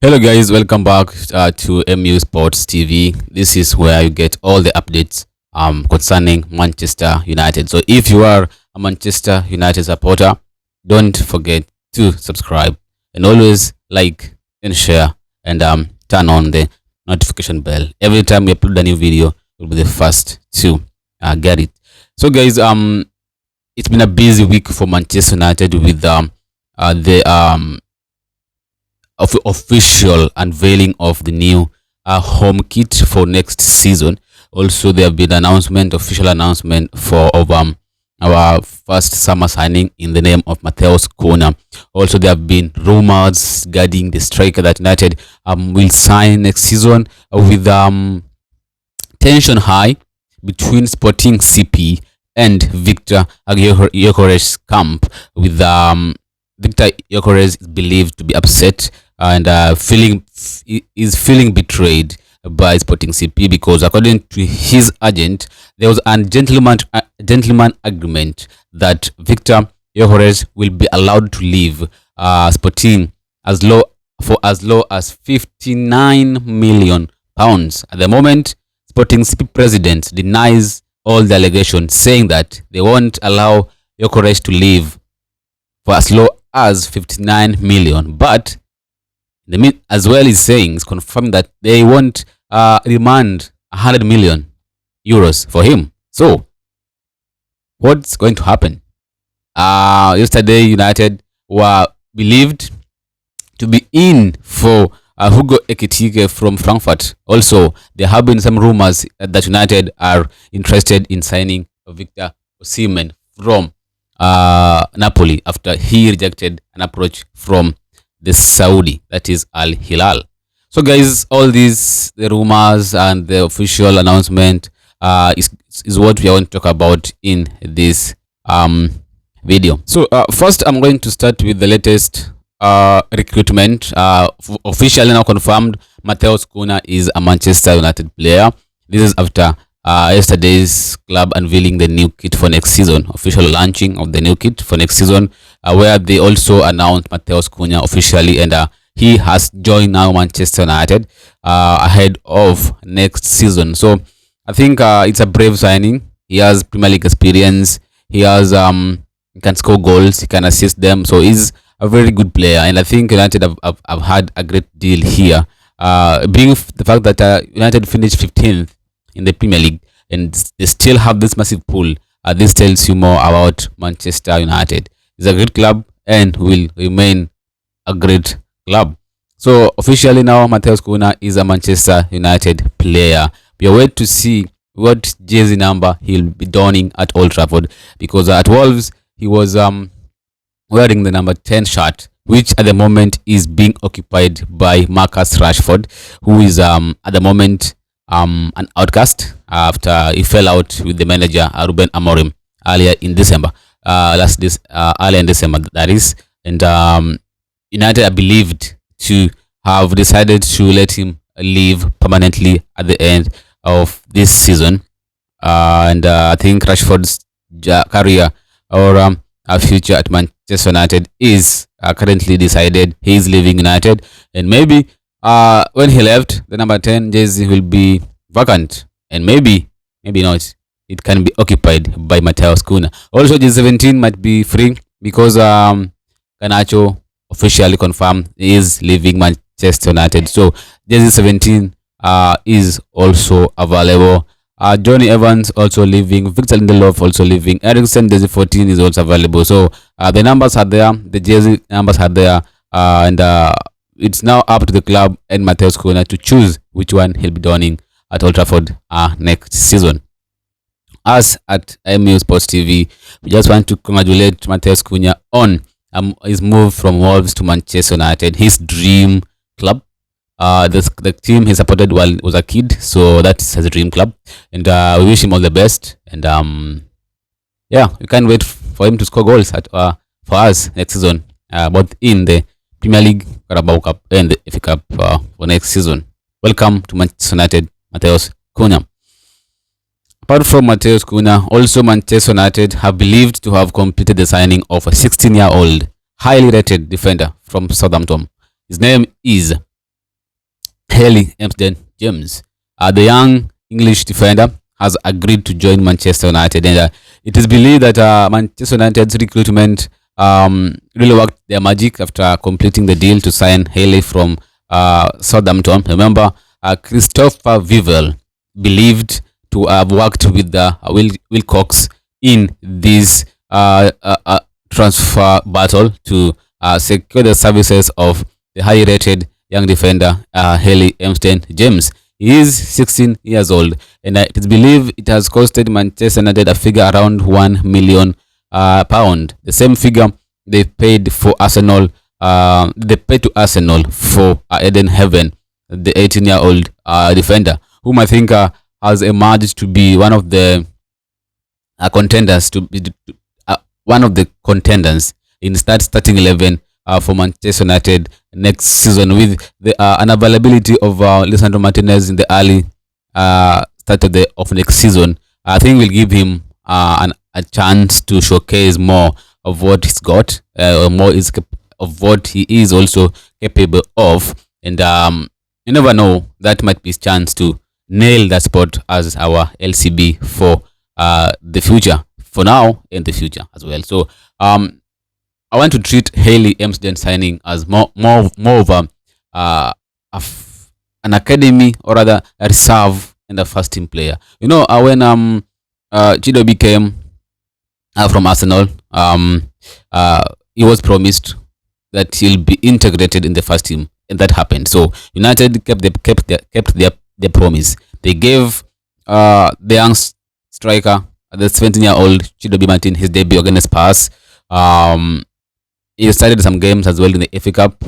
Hello guys, welcome back to MU Sports TV. This is where you get all the updates concerning Manchester United. So if you are a Manchester United supporter, don't forget to subscribe and always like and share and turn on the notification bell. Every time we upload a new video, you'll be the first to get it. So guys, it's been a busy week for Manchester United with the of official unveiling of the new home kit for next season. Also, there have been official announcement for our first summer signing in the name of Matheus Cunha. Also, there have been rumors regarding the striker that United will sign next season with tension high between Sporting CP and Victor Gyökeres camp. With Victor Gyökeres is believed to be upset and feeling betrayed by Sporting CP because, according to his agent, there was a gentleman agreement that Victor Gyökeres will be allowed to leave Sporting as low as 59 million pounds. At the moment, Sporting CP president denies all the allegations, saying that they won't allow Gyökeres to leave for as low as 59 million, but as well is saying, is confirming that they won't demand 100 million euros for him. So what's going to happen? Yesterday United were believed to be in for Hugo Ekitike from Frankfurt. Also, there have been some rumors that United are interested in signing Victor Osimhen from Napoli after he rejected an approach from the Saudi, that is Al Hilal. So guys, all these the rumors and the official announcement is what we are going to talk about in this video. So first I'm going to start with the latest recruitment. Officially now confirmed, Matheus Cunha is a Manchester United player. This is after yesterday's club unveiling the new kit for next season, official launching of the new kit for next season, where they also announced Matheus Cunha officially, and he has joined now Manchester United ahead of next season. So I think it's a brave signing. He has Premier League experience. He has he can score goals. He can assist them. So he's a very good player, and I think United have had a great deal here. Being the fact that United finished 15th in the Premier League and they still have this massive pool, this tells you more about Manchester United. It's a great club and will remain a great club. So officially now, Matheus Cunha is a Manchester United player. We are waiting to see what jersey number he'll be donning at Old Trafford, because at Wolves he was wearing the number 10 shirt, which at the moment is being occupied by Marcus Rashford, who is at the moment an outcast after he fell out with the manager Ruben Amorim earlier in December. Earlier in December, that is, and United are believed to have decided to let him leave permanently at the end of this season. And I think Rashford's career or future at Manchester United is currently decided. He is leaving United, and maybe when he left, the number 10 jersey will be vacant, and maybe not. It can be occupied by Matheus Cunha. Also, jersey 17 might be free because Garnacho officially confirmed he is leaving Manchester United. So jersey 17 is also available. Johnny Evans also leaving. Victor Lindelof also leaving. Eriksen jersey 14 is also available. So the numbers are there. The jersey numbers are there, and it's now up to the club and Matheus Cunha to choose which one he'll be donning at Old Trafford next season. Us at MU Sports TV, we just want to congratulate Matheus Cunha on his move from Wolves to Manchester United, his dream club. The team he supported while he was a kid, so that's his dream club, and we wish him all the best. And yeah, we can't wait for him to score goals for us next season, both in the Premier League, Carabao Cup, and the FA Cup for next season. Welcome to Manchester United, Matheus Cunha. Apart from Matheus Cunha, also Manchester United have believed to have completed the signing of a 16-year-old highly rated defender from Southampton. His name is Haley James. The young English defender has agreed to join Manchester United, and it is believed that Manchester United's recruitment really worked their magic after completing the deal to sign Haley from Southampton. Remember, Christopher Vivel believed to have worked with Wilcox in this transfer battle to secure the services of the highly-rated young defender Haley James. He is 16 years old, and it is believed it has costed Manchester United a figure around £1 million. The same figure they paid for Arsenal. They paid to Arsenal for Eden Heaven, the 18-year-old defender, whom I think has emerged to be one of the contenders in starting 11 for Manchester United next season, with the unavailability of Lisandro Martinez in the early start of next season. I think we'll give him a chance to showcase more of what he's got, of what he is also capable of, and you never know, that might be his chance to nail that spot as our LCB for the future, for now and the future as well. So I want to treat Haley signing as more of an academy, or rather a reserve and a first team player. You know, when Chido came from Arsenal, he was promised that he'll be integrated in the first team, and that happened. So United kept their promise. They gave the young striker, the 17-year-old Chido Martin, his debut against Spurs. He started some games as well in the FA Cup.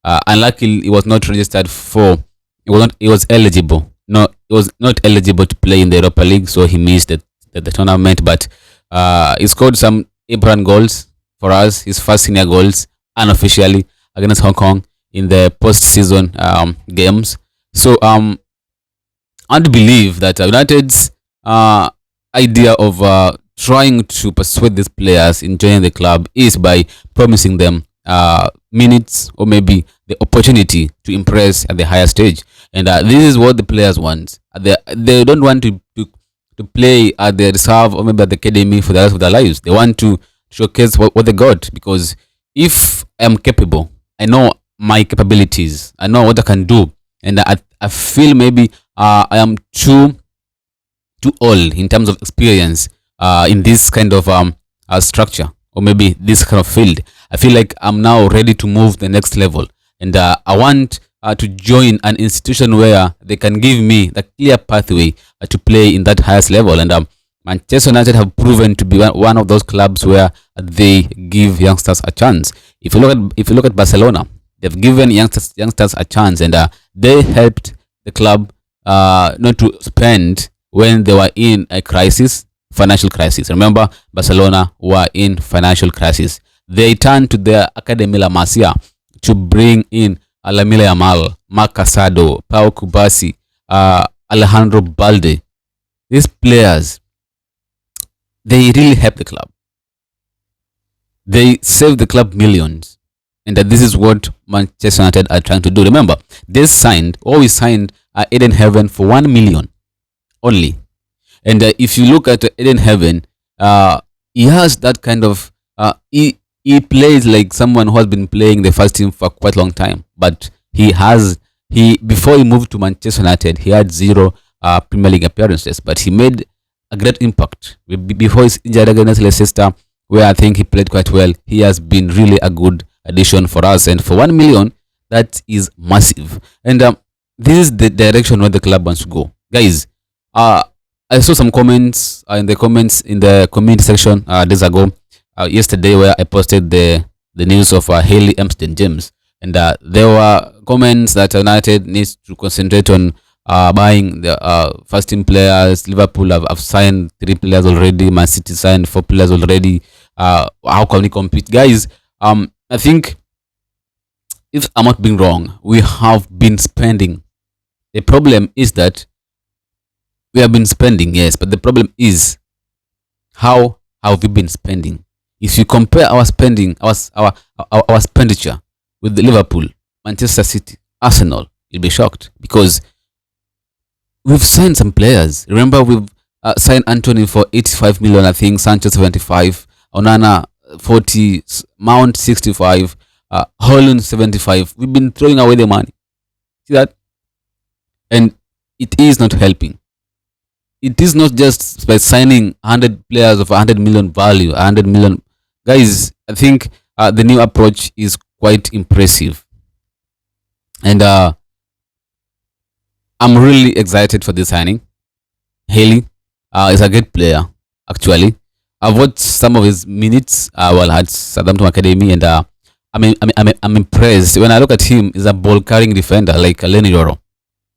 Unluckily, he was not registered for. He was eligible. No, he was not eligible to play in the Europa League, so he missed the tournament. But he scored some important goals for us. His first senior goals unofficially against Hong Kong in the post-season games. So I believe that United's idea of trying to persuade these players in joining the club is by promising them minutes, or maybe the opportunity to impress at the higher stage. And this is what the players want. They don't want to play at the reserve or maybe at the academy for the rest of their lives. They want to showcase what they got, because if I'm capable, I know my capabilities, I know what I can do, and I feel maybe I am too old in terms of experience in this kind of structure, or maybe this kind of field. I feel like I'm now ready to move the next level, and I want to join an institution where they can give me the clear pathway to play in that highest level. And Manchester United have proven to be one of those clubs where they give youngsters a chance. If you look at Barcelona, they've given youngsters a chance, and they helped the club not to spend when they were in a crisis, financial crisis. Remember, Barcelona were in financial crisis. They turned to their Academy La Masia to bring in Lamine Yamal, Marc Casado, Pau Kubasi, Alejandro Balde. These players, they really helped the club. They saved the club millions. And this is what Manchester United are trying to do. Remember, we signed Eden Heaven for 1 million only. And if you look at Eden Heaven, he has that kind of he plays like someone who has been playing the first team for quite a long time. But before he moved to Manchester United, he had 0 Premier League appearances, but he made a great impact before his injury against Leicester, where I think he played quite well. He has been really a good addition for us, and for 1 million, that is massive. And this is the direction where the club wants to go, guys. I saw some comments in the community section days ago, yesterday, where I posted the news of Haley James, and there were comments that United needs to concentrate on buying the first team players. Liverpool have signed 3 players already. Man City signed 4 players already. How can we compete, guys? I think, if I'm not being wrong, we have been spending. The problem is that we have been spending, yes, but the problem is, how have we been spending? If you compare our spending, our expenditure with the Liverpool, Manchester City, Arsenal, you'll be shocked because we've signed some players. Remember, we've signed Anthony for 85 million, I think, Sanchez 75, Onana 40, Mount 65, Holland 75. We've been throwing away the money. See that? And it is not helping. It is not just by signing 100 players of 100 million value, 100 million. Guys, I think the new approach is quite impressive. And I'm really excited for this signing. Haley is a great player, actually. I've watched some of his minutes while at Southampton Academy, and I'm impressed. When I look at him, he's a ball carrying defender like Lenny Yoro.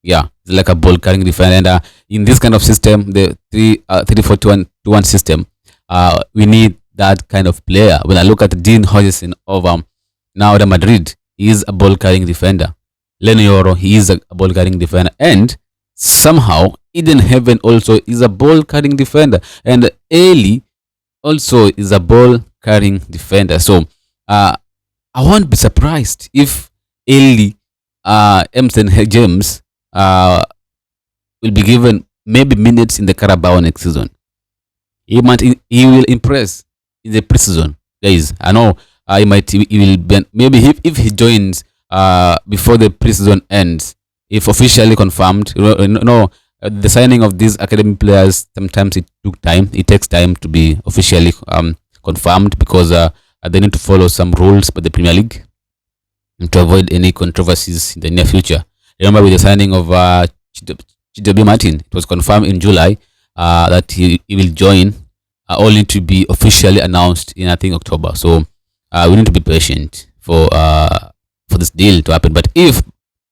Yeah, he's like a ball carrying defender. And in this kind of system, the 3-4-2-1 system, we need that kind of player. When I look at Dean Hodgson of now the Madrid, he is a ball carrying defender. Lenny Yoro, he is a ball carrying defender. And somehow, Eden Heaven also is a ball carrying defender. And Eli also is a ball carrying defender. So I won't be surprised if Eli Emerson James will be given maybe minutes in the Carabao next season. He will impress in the preseason, guys. I know he will be, maybe if he joins before the preseason ends, if officially confirmed. The signing of these academy players, sometimes it took time. It takes time to be officially confirmed because they need to follow some rules by the Premier League to avoid any controversies in the near future. Remember, with the signing of Chidobe Martin, it was confirmed in July that he will join, only to be officially announced in, I think, October. So we need to be patient for this deal to happen. But if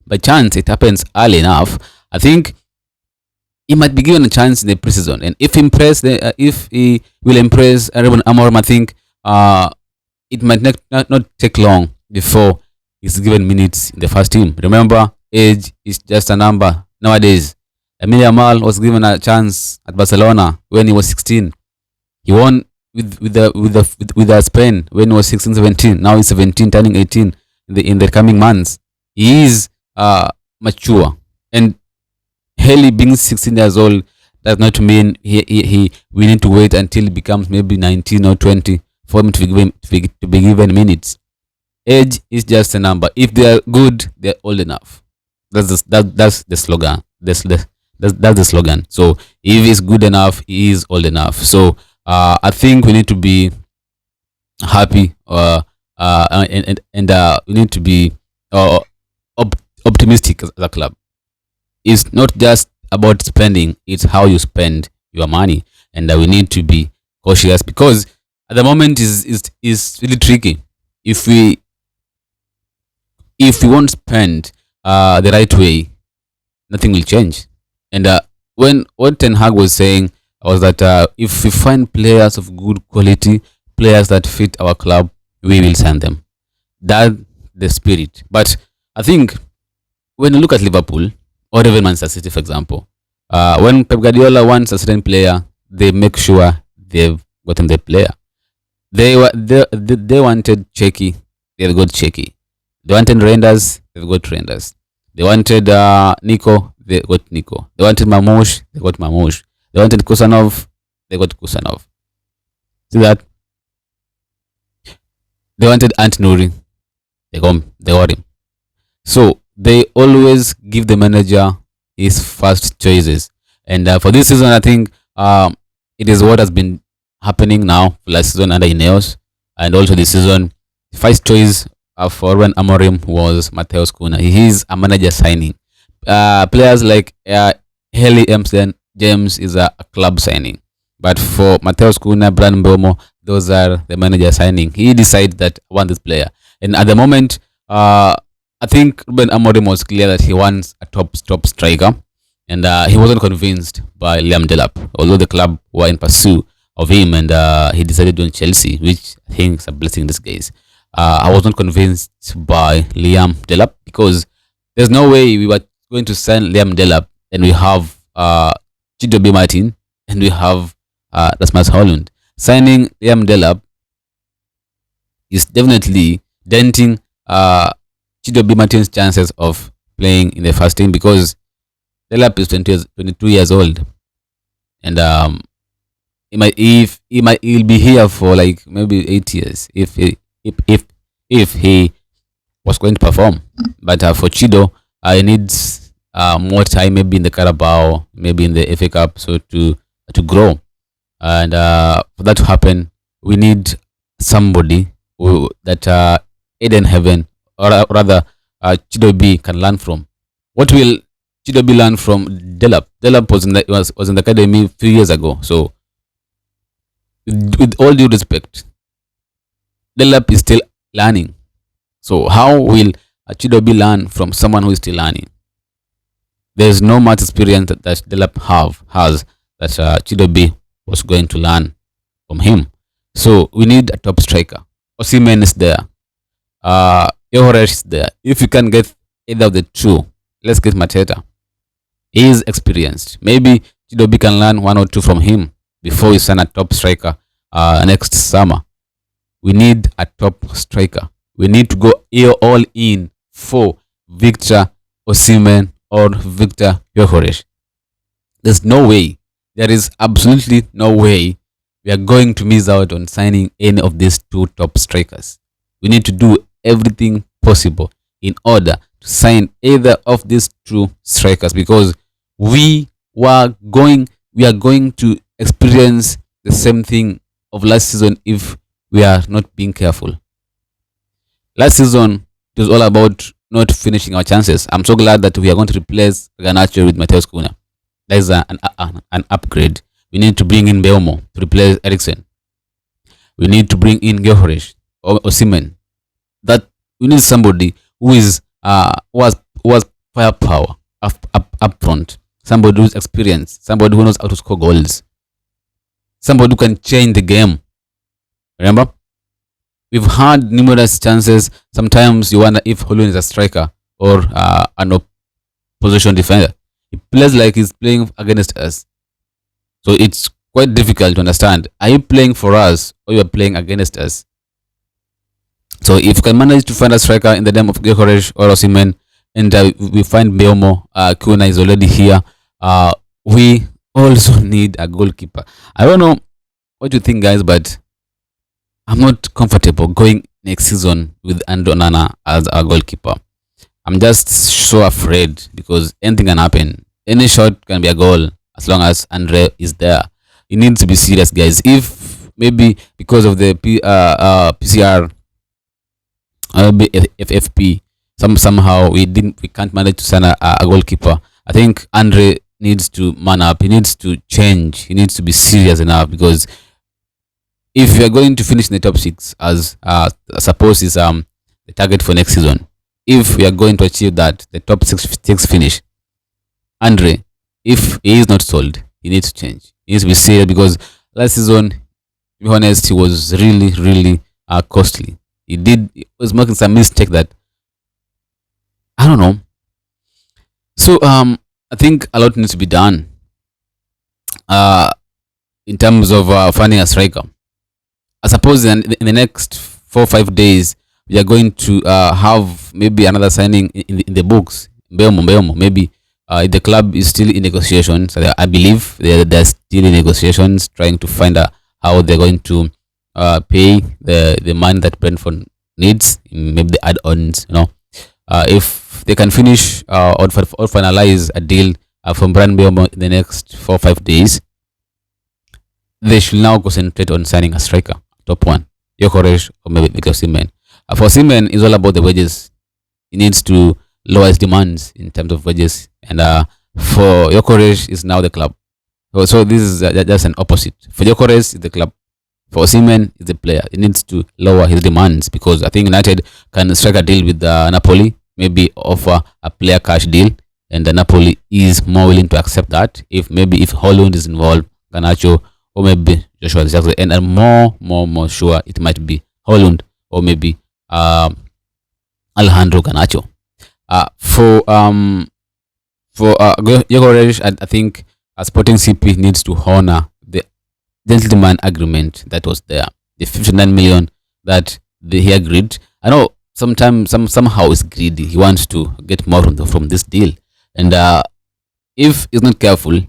by chance it happens early enough, I think he might be given a chance in the preseason. And if he will impress Ruben Amorim, I think it might not take long before he's given minutes in the first team. Remember, age is just a number nowadays. Lamine Yamal was given a chance at Barcelona when he was 16. He won with Spain when he was 16, 17. Now he's 17, turning 18 in the coming months. He is mature. And Haley being 16 years old does not mean we need to wait until he becomes maybe 19 or 20 for him to be given minutes. Age is just a number. If they are good, they're old enough. That's the slogan. That's the slogan. So if he's good enough, he is old enough. So I think we need to be happy and we need to be optimistic as a club. It's not just about spending, it's how you spend your money. And we need to be cautious because at the moment is really tricky. If we won't spend the right way, nothing will change. And what Ten Hag was saying was that if we find players of good quality, players that fit our club, we will sign them. That's the spirit. But I think when you look at Liverpool or even Manchester City, for example, when Pep Guardiola wants a certain player, they make sure they've gotten the player. They wanted Checky, they've got Checky. They wanted Renders, they've got Renders. They wanted Nico, they got Nico. They wanted Mamouche, they got Mamouche. They wanted Kusanov, they got Kusanov. See that? They wanted Ant Nouri, they got him. So they always give the manager his first choices. And for this season, I think it is what has been happening now for last season under Ineos. And also this season, first choice for Ruben Amorim was Matheus Cunha. He is a manager signing. Players like Haley Emerson James is a club signing. But for Matheus Cunha, Bryan Mbeumo, those are the manager signing. He decides that I want this player. And at the moment, I think Ruben Amorim was clear that he wants a top striker. And he wasn't convinced by Liam Delap, although the club were in pursuit of him, and he decided to join Chelsea, which I think is a blessing in disguise. I was not convinced by Liam Delap because there's no way we were going to sign Liam Delap and we have Chidobe Martin and we have Rasmus Holland. Signing Liam Delap is definitely denting Chidobe Martin's chances of playing in the first team because Delap is 22 years old, and he'll be here for like maybe 8 years if he was going to perform. But for Chido, he needs more time, maybe in the Carabao, maybe in the FA Cup, so to grow. And for that to happen, we need somebody that Eden Heaven, or rather Chido B, can learn from. What will Chido B learn from Delap? Delap was in the academy 3 years ago. So, with all due respect, Delap is still learning. So, how will Chido B learn from someone who is still learning? There is no much experience that Delap has that Chido B was going to learn from him. So we need a top striker. Osimhen is there. Yohoresh is there. If you can get either of the two, let's get Mateta. He is experienced. Maybe Chido B can learn one or two from him before we sign a top striker next summer. We need a top striker. We need to go all in for Victor Osimhen or Victor Yohoresh. There's no way. There is absolutely no way we are going to miss out on signing any of these two top strikers. We need to do everything possible in order to sign either of these two strikers because we are going to experience the same thing of last season if we are not being careful. Last season, it was all about not finishing our chances. I'm so glad that we are going to replace Garnacho with Matheus Cunha. That is an upgrade. We need to bring in Belmo to replace Eriksen. We need to bring in Yohoresh or Osimhen. That we need somebody who is who has firepower up front. Somebody who's experienced. Somebody who knows how to score goals. Somebody who can change the game. Remember, we've had numerous chances. Sometimes you wonder if Holland is a striker or an opposition defender. He plays like he's playing against us. So it's quite difficult to understand. Are you playing for us or you are playing against us? So if you can manage to find a striker in the name of Yohoresh or Osimhen, and we find Belmo, Cunha is already here. We also need a goalkeeper. I don't know what you think, guys, but I'm not comfortable going next season with Andre Onana as our goalkeeper. I'm just so afraid because anything can happen. Any shot can be a goal as long as Andre is there. You need to be serious, guys. If maybe because of the PCR, FFP, somehow we can't manage to sign a goalkeeper. I think Andre needs to man up. He needs to change. He needs to be serious enough because if we are going to finish in the top 6, as suppose is the target for next season, if we are going to achieve that, the top six finish, Andre, if he is not sold, he needs to change. He needs to be serious because last season, to be honest, he was really costly. He was making some mistake that I don't know. So I think a lot needs to be done in terms of finding a striker. I suppose in the next 4 or 5 days we are going to have maybe another signing in the books. Belmo, maybe the club is still in negotiations. I believe they're still in negotiations, trying to find out how they're going to pay the money that Brentford needs, maybe the add-ons. If they can finish or finalize a deal from Brian Belmo in the next 4 or 5 days, they should now concentrate on signing a striker, top one, Yohoresh or maybe Victor Osimhen. For Osimhen, it's all about the wages. He needs to lower his demands in terms of wages, and for Yohoresh is now the club. So this is just an opposite. For Yohoresh is the club. For Osimhen is the player. He needs to lower his demands because I think United can strike a deal with Napoli, maybe offer a player cash deal, and Napoli is more willing to accept that. If Holland is involved, Garnacho, or maybe Joshua Zirkzee, and I'm more sure it might be Holland or maybe Alejandro Garnacho. For Yohoresh, I think Sporting CP needs to honor the gentleman agreement that was there, the 59 million that he agreed. I know sometimes somehow is greedy. He wants to get more from this deal, and if he's not careful,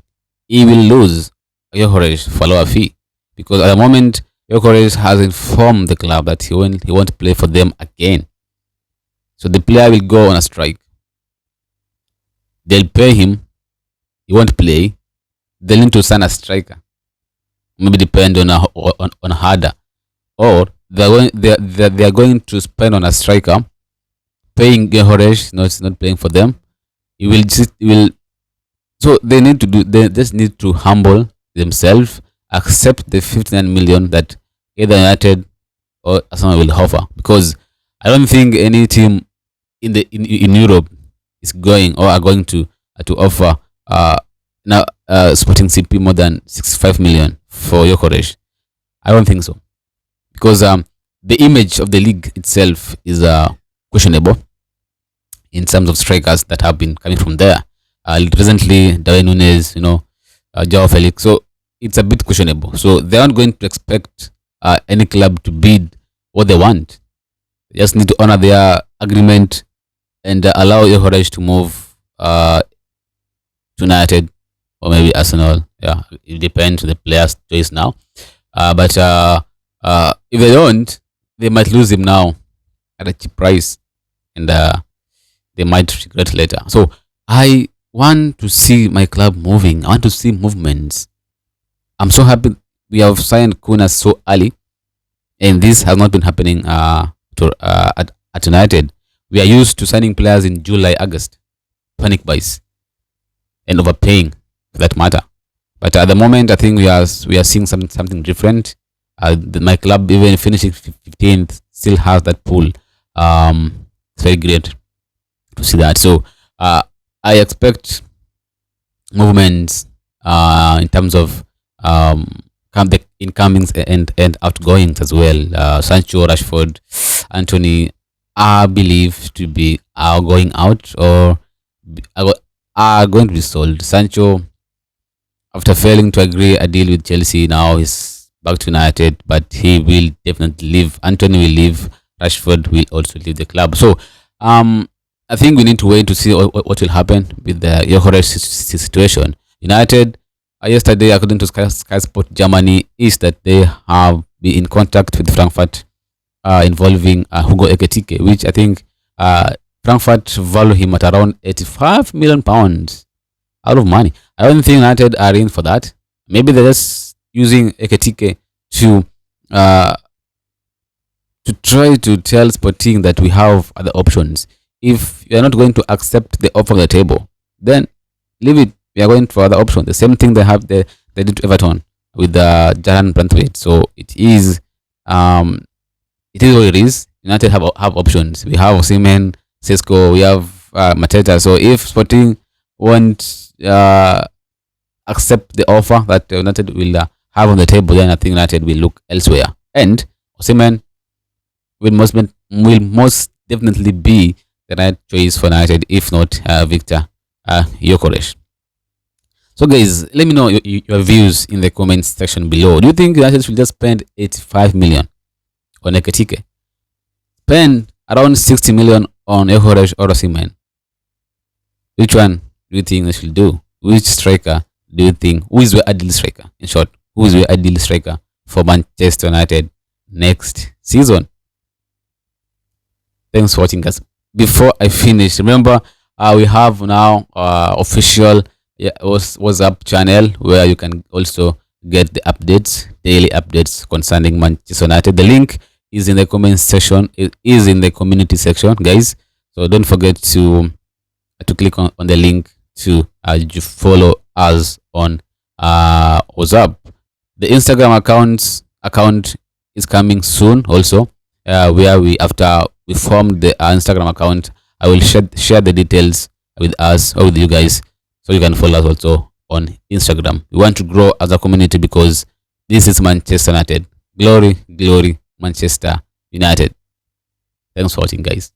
he will lose Yokoresh for lower fee, because at the moment Yokoresh has informed the club that he won't play for them again. So the player will go on a strike. They'll pay him. He won't play. They'll need to sign a striker. Maybe depend on harder, or they're going to spend on a striker, paying Yokoresh, not playing for them. He will. So they just need to humble themselves, accept the 59 million that either United or Arsenal will offer, because I don't think any team in Europe is going or are going to offer now Sporting CP more than 65 million for Yokoresh. I don't think so, because the image of the league itself is questionable in terms of strikers that have been coming from there. Recently, Darwin Nunes, Joao Felix. So it's a bit questionable. So they aren't going to expect any club to bid what they want. They just need to honor their agreement and allow Yokoresh to move to United or maybe Arsenal. Yeah, it depends on the player's choice now. But if they don't, they might lose him now at a cheap price, and they might regret later. So I want to see my club moving. I want to see movements. I'm so happy we have signed Cunha so early, and this has not been happening at United. We are used to signing players in July, August, panic buys, and overpaying for that matter. But at the moment, I think we are seeing something different. My club, even finishing 15th, still has that pool. It's very great to see that. So I expect movements in terms of the incomings and outgoings as well. Sancho, Rashford, Anthony are believed to be going out or are going to be sold. Sancho, after failing to agree a deal with Chelsea, now he's back to United, but he will definitely leave. Anthony will leave. Rashford will also leave the club. So I think we need to wait to see what will happen with the Yokoresh situation. United, yesterday, according to Sky Sport Germany, is that they have been in contact with Frankfurt involving Hugo Ekitike, which I think Frankfurt value him at around 85 million pounds out of money. I don't think United are in for that. Maybe they're just using Ekitike to try to tell Sporting that we have other options. If you are not going to accept the offer on the table, then leave it. We are going for other options. The same thing they did to Everton with Jaran Brantwaite. So it is what it is. United have options. We have Osimhen, Sesko, we have Mateta. So if Sporting won't accept the offer that United will have on the table, then I think United will look elsewhere. And Osimhen will most definitely be the right choice for United, if not Victor Yokoresh. So guys, let me know your views in the comments section below. Do you think United should just spend 85 million on Ekitike? Spend around 60 million on Yokoresh or Osimhen? Which one do you think they should do? Which striker do you think? Who is the ideal striker? In short, who is the ideal striker for Manchester United next season? Thanks for watching, guys. Before I finish, remember we have now official WhatsApp channel where you can also get the updates, daily updates concerning Manchester United. The link is in the comment section. It is in the community section, guys. So don't forget to click on the link to follow us on WhatsApp. The Instagram account is coming soon also, where after we formed the Instagram account, I will share the details with us or with you guys, so you can follow us also on Instagram. We want to grow as a community because this is Manchester United. Glory, glory, Manchester United. Thanks for watching, guys.